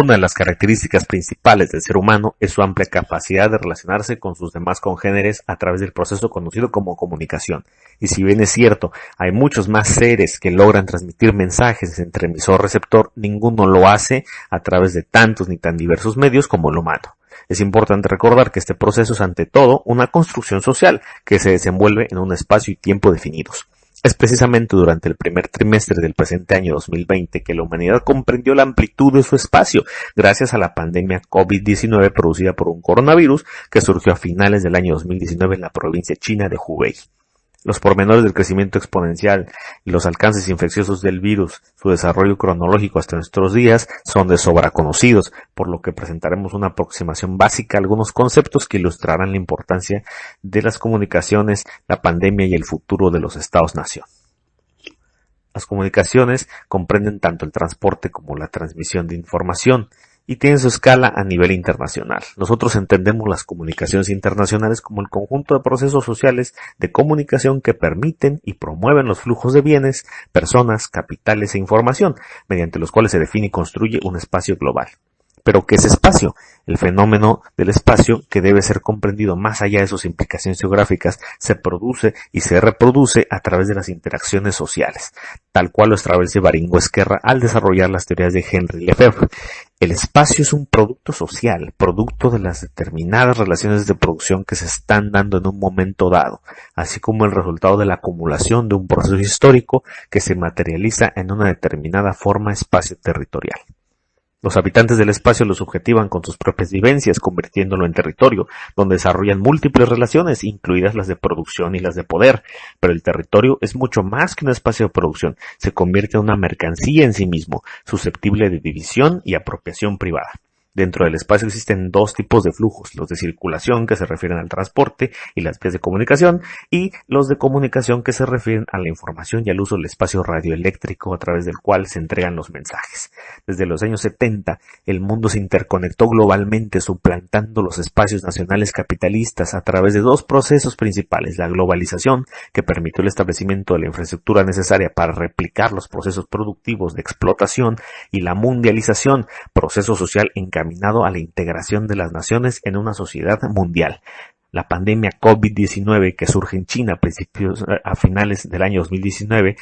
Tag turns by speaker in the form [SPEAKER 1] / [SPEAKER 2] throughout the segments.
[SPEAKER 1] Una de las características principales del ser humano es su amplia capacidad de relacionarse con sus demás congéneres a través del proceso conocido como comunicación. Y si bien es cierto, hay muchos más seres que logran transmitir mensajes entre emisor-receptor, ninguno lo hace a través de tantos ni tan diversos medios como el humano. Es importante recordar que este proceso es ante todo una construcción social que se desenvuelve en un espacio y tiempo definidos. Es precisamente durante el primer trimestre del presente año 2020 que la humanidad comprendió la amplitud de su espacio gracias a la pandemia COVID-19 producida por un coronavirus que surgió a finales del año 2019 en la provincia china de Hubei. Los pormenores del crecimiento exponencial y los alcances infecciosos del virus, su desarrollo cronológico hasta nuestros días, son de sobra conocidos, por lo que presentaremos una aproximación básica a algunos conceptos que ilustrarán la importancia de las comunicaciones, la pandemia y el futuro de los Estados-nación. Las comunicaciones comprenden tanto el transporte como la transmisión de información, y tienen su escala a nivel internacional. Nosotros entendemos las comunicaciones internacionales como el conjunto de procesos sociales de comunicación que permiten y promueven los flujos de bienes, personas, capitales e información, mediante los cuales se define y construye un espacio global. Pero ¿qué es espacio? El fenómeno del espacio, que debe ser comprendido más allá de sus implicaciones geográficas, se produce y se reproduce a través de las interacciones sociales, tal cual lo establece Baringo Esquerra al desarrollar las teorías de Henri Lefebvre. El espacio es un producto social, producto de las determinadas relaciones de producción que se están dando en un momento dado, así como el resultado de la acumulación de un proceso histórico que se materializa en una determinada forma espacio-territorial. Los habitantes del espacio lo subjetivan con sus propias vivencias, convirtiéndolo en territorio, donde desarrollan múltiples relaciones, incluidas las de producción y las de poder. Pero el territorio es mucho más que un espacio de producción, se convierte en una mercancía en sí mismo, susceptible de división y apropiación privada. Dentro del espacio existen dos tipos de flujos, los de circulación que se refieren al transporte y las vías de comunicación, y los de comunicación que se refieren a la información y al uso del espacio radioeléctrico a través del cual se entregan los mensajes. Desde los años 70, el mundo se interconectó globalmente, suplantando los espacios nacionales capitalistas a través de dos procesos principales: la globalización, que permitió el establecimiento de la infraestructura necesaria para replicar los procesos productivos de explotación, y la mundialización, proceso social encaminado a la integración de las naciones en una sociedad mundial. La pandemia COVID-19 que surge en China a finales del año 2019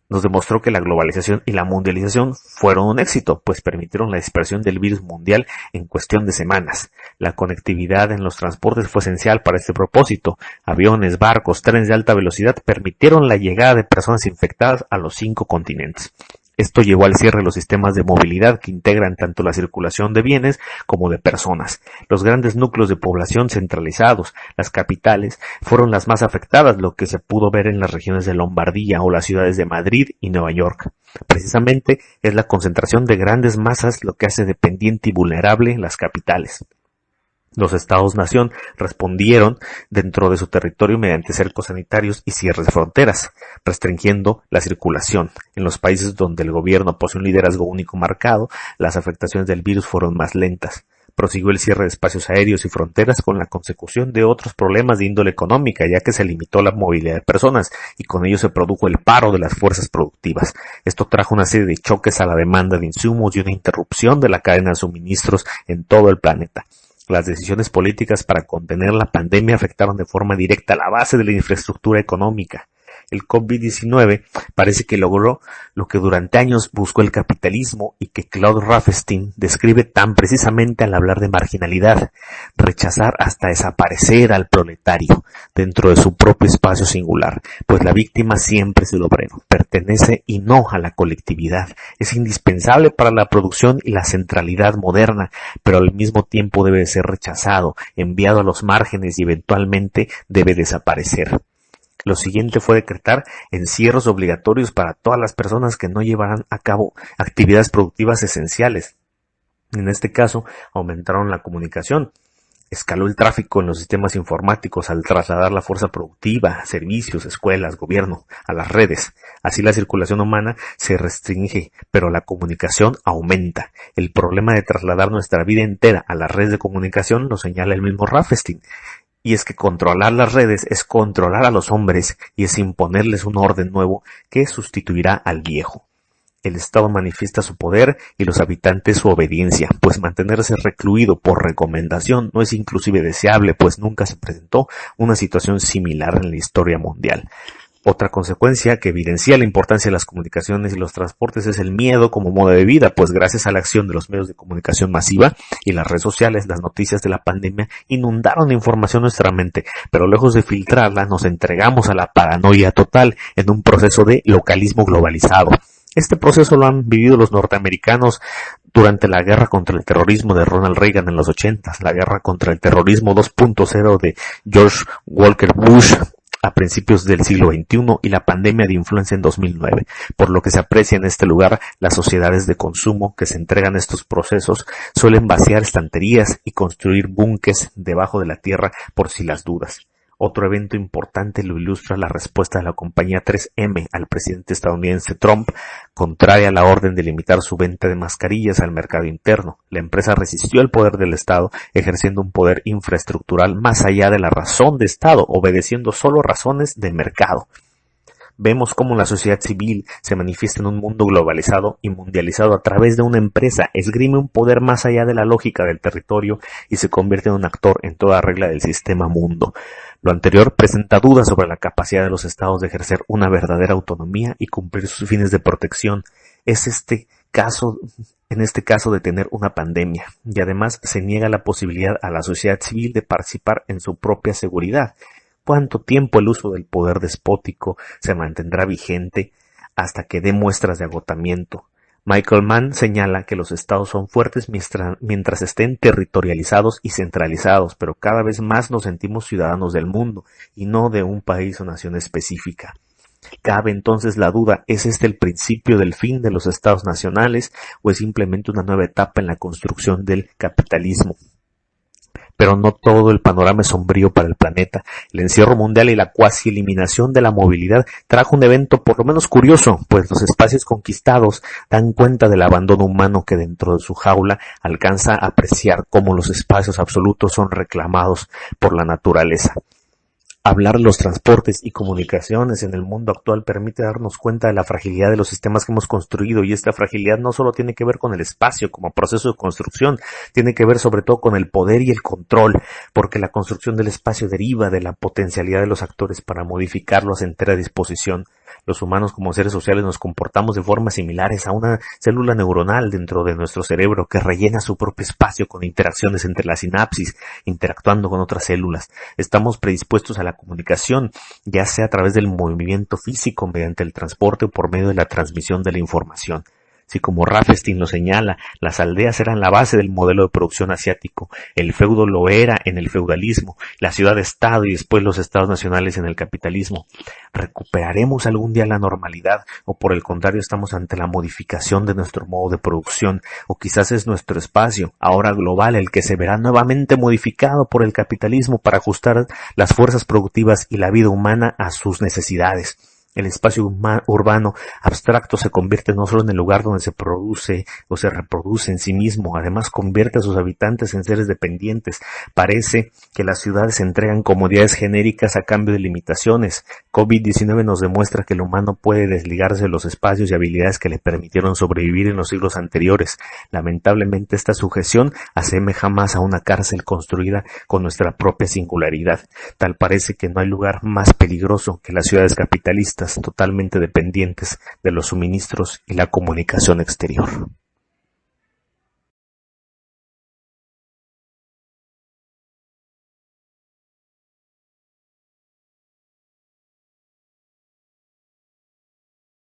[SPEAKER 1] nos demostró que la globalización y la mundialización fueron un éxito, pues permitieron la dispersión del virus mundial en cuestión de semanas. La conectividad en los transportes fue esencial para este propósito. Aviones, barcos, trenes de alta velocidad permitieron la llegada de personas infectadas a los 5 continentes. Esto llevó al cierre de los sistemas de movilidad que integran tanto la circulación de bienes como de personas. Los grandes núcleos de población centralizados, las capitales, fueron las más afectadas, lo que se pudo ver en las regiones de Lombardía o las ciudades de Madrid y Nueva York. Precisamente es la concentración de grandes masas lo que hace dependiente y vulnerable las capitales. Los Estados-nación respondieron dentro de su territorio mediante cercos sanitarios y cierres de fronteras, restringiendo la circulación. En los países donde el gobierno posee un liderazgo único marcado, las afectaciones del virus fueron más lentas. Prosiguió el cierre de espacios aéreos y fronteras con la consecución de otros problemas de índole económica, ya que se limitó la movilidad de personas y con ello se produjo el paro de las fuerzas productivas. Esto trajo una serie de choques a la demanda de insumos y una interrupción de la cadena de suministros en todo el planeta. Las decisiones políticas para contener la pandemia afectaron de forma directa la base de la infraestructura económica. El COVID-19 parece que logró lo que durante años buscó el capitalismo y que Claude Raffestein describe tan precisamente al hablar de marginalidad: rechazar hasta desaparecer al proletario dentro de su propio espacio singular, pues la víctima siempre es el obrero, pertenece y no a la colectividad, es indispensable para la producción y la centralidad moderna, pero al mismo tiempo debe ser rechazado, enviado a los márgenes y eventualmente debe desaparecer. Lo siguiente fue decretar encierros obligatorios para todas las personas que no llevaran a cabo actividades productivas esenciales. En este caso, aumentaron la comunicación. Escaló el tráfico en los sistemas informáticos al trasladar la fuerza productiva, servicios, escuelas, gobierno, a las redes. Así la circulación humana se restringe, pero la comunicación aumenta. El problema de trasladar nuestra vida entera a las redes de comunicación lo señala el mismo Raffestein. Y es que controlar las redes es controlar a los hombres y es imponerles un orden nuevo que sustituirá al viejo. El Estado manifiesta su poder y los habitantes su obediencia, pues mantenerse recluido por recomendación no es inclusive deseable, pues nunca se presentó una situación similar en la historia mundial. Otra consecuencia que evidencia la importancia de las comunicaciones y los transportes es el miedo como modo de vida, pues gracias a la acción de los medios de comunicación masiva y las redes sociales, las noticias de la pandemia inundaron de información nuestra mente, pero lejos de filtrarla nos entregamos a la paranoia total en un proceso de localismo globalizado. Este proceso lo han vivido los norteamericanos durante la guerra contra el terrorismo de Ronald Reagan en los 80, la guerra contra el terrorismo 2.0 de George Walker Bush a principios del siglo XXI y la pandemia de influenza en 2009, por lo que se aprecia en este lugar las sociedades de consumo que se entregan a estos procesos suelen vaciar estanterías y construir búnkeres debajo de la tierra por si las dudas. Otro evento importante lo ilustra la respuesta de la compañía 3M al presidente estadounidense Trump, contraria a la orden de limitar su venta de mascarillas al mercado interno. La empresa resistió el poder del Estado, ejerciendo un poder infraestructural más allá de la razón de Estado, obedeciendo solo razones de mercado. Vemos cómo la sociedad civil se manifiesta en un mundo globalizado y mundializado a través de una empresa, esgrime un poder más allá de la lógica del territorio y se convierte en un actor en toda regla del sistema mundo. Lo anterior presenta dudas sobre la capacidad de los estados de ejercer una verdadera autonomía y cumplir sus fines de protección. En este caso de tener una pandemia, y además se niega la posibilidad a la sociedad civil de participar en su propia seguridad. ¿Cuánto tiempo el uso del poder despótico se mantendrá vigente hasta que dé muestras de agotamiento? Michael Mann señala que los estados son fuertes mientras estén territorializados y centralizados, pero cada vez más nos sentimos ciudadanos del mundo y no de un país o nación específica. Cabe entonces la duda, ¿es este el principio del fin de los estados nacionales o es simplemente una nueva etapa en la construcción del capitalismo? Pero no todo el panorama es sombrío para el planeta. El encierro mundial y la cuasi eliminación de la movilidad trajo un evento por lo menos curioso, pues los espacios conquistados dan cuenta del abandono humano que dentro de su jaula alcanza a apreciar cómo los espacios absolutos son reclamados por la naturaleza. Hablar de los transportes y comunicaciones en el mundo actual permite darnos cuenta de la fragilidad de los sistemas que hemos construido, y esta fragilidad no solo tiene que ver con el espacio como proceso de construcción, tiene que ver sobre todo con el poder y el control, porque la construcción del espacio deriva de la potencialidad de los actores para modificarlo a su entera disposición. Los humanos como seres sociales nos comportamos de formas similares a una célula neuronal dentro de nuestro cerebro que rellena su propio espacio con interacciones entre las sinapsis, interactuando con otras células. Estamos predispuestos a la comunicación, ya sea a través del movimiento físico, mediante el transporte o por medio de la transmisión de la información. Si como Rafferstein lo señala, las aldeas eran la base del modelo de producción asiático, el feudo lo era en el feudalismo, la ciudad-estado y después los estados nacionales en el capitalismo. ¿Recuperaremos algún día la normalidad o por el contrario estamos ante la modificación de nuestro modo de producción? O quizás es nuestro espacio, ahora global, el que se verá nuevamente modificado por el capitalismo para ajustar las fuerzas productivas y la vida humana a sus necesidades. El espacio urbano abstracto se convierte no solo en el lugar donde se produce o se reproduce en sí mismo, además convierte a sus habitantes en seres dependientes. Parece que las ciudades entregan comodidades genéricas a cambio de limitaciones. COVID-19 nos demuestra que el humano puede desligarse de los espacios y habilidades que le permitieron sobrevivir en los siglos anteriores. Lamentablemente esta sujeción asemeja más a una cárcel construida con nuestra propia singularidad. Tal parece que no hay lugar más peligroso que las ciudades capitalistas, totalmente dependientes de los suministros y la comunicación exterior.